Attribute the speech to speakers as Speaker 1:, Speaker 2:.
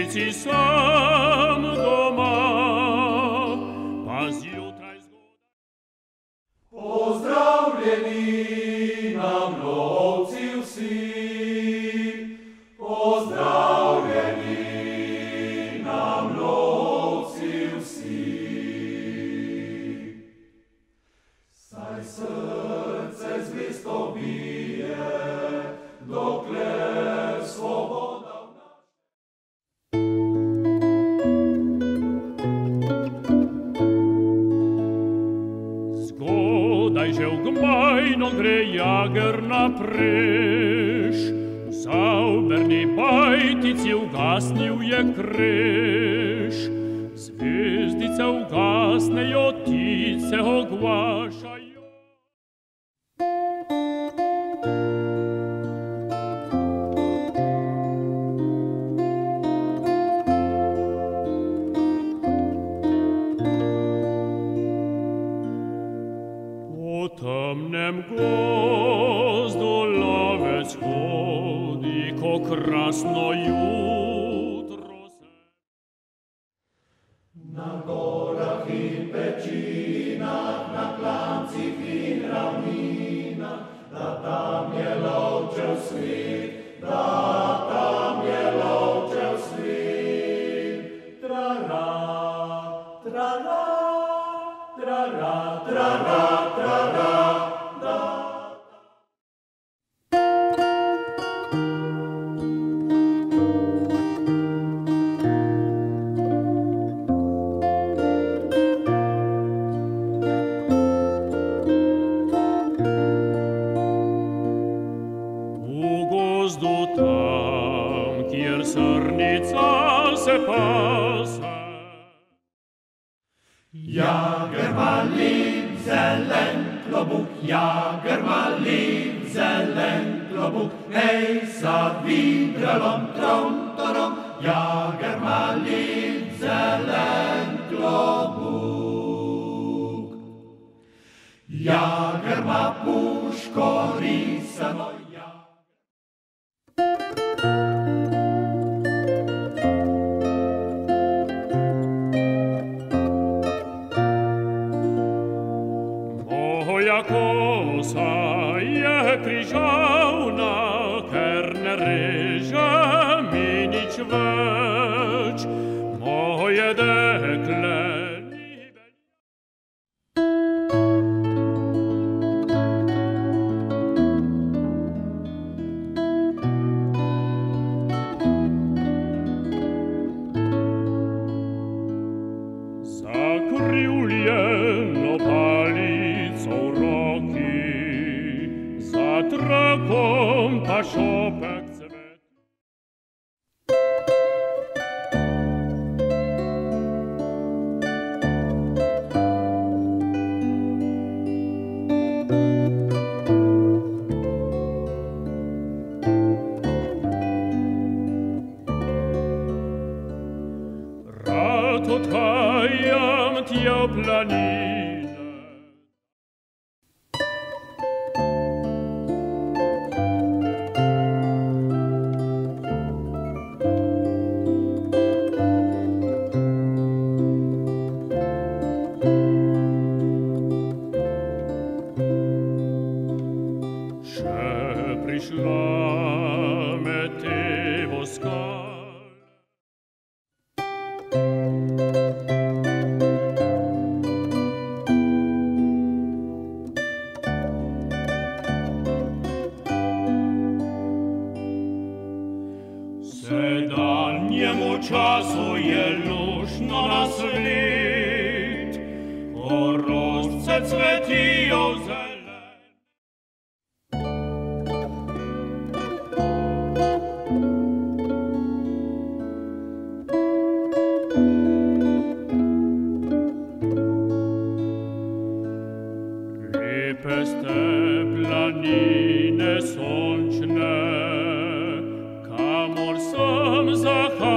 Speaker 1: si sam doma, pazi jutra izgoda.
Speaker 2: Pozdravljeni nam novci vsi, pozdravljeni nam novci vsi. Saj srce zvesto bije, dokler svoboda v nas.
Speaker 1: Zgodaj že v gmajno gre jager napreš, v sauberni bajtici ugasnil je kreš. Zvezdice ugasnejo, ptice oglašajo. Po temnem gozdu lovec hodi, ko krasno jutro se.
Speaker 2: Na gorah in pečinah, na klancih in ravninah, da tam je lovčev svet, da tam je lovčev svet. Tra-ra, tra-ra, tra-ra, tra-ra, tra-ra, da.
Speaker 1: Tam, kjer srnica se pase.
Speaker 2: Jager malin, zelen klobuk, jager malin, zelen klobuk, hej, sa vigrelom, trom, jager malin, zelen klobuk. Jager ma puško risano, moja kosa je križavna, ker ne reže mi nič več. Moje dekle ni velja. Zakrivljeno palico v roki, za trakom pa šopek cvet. Rad odhajam tja v planine, še prišla med te voskale. Sedanjemu času je luštno na svet, ko rožice cvetijo zelen. Lepe ste planine sončne, kamor sem zahajal.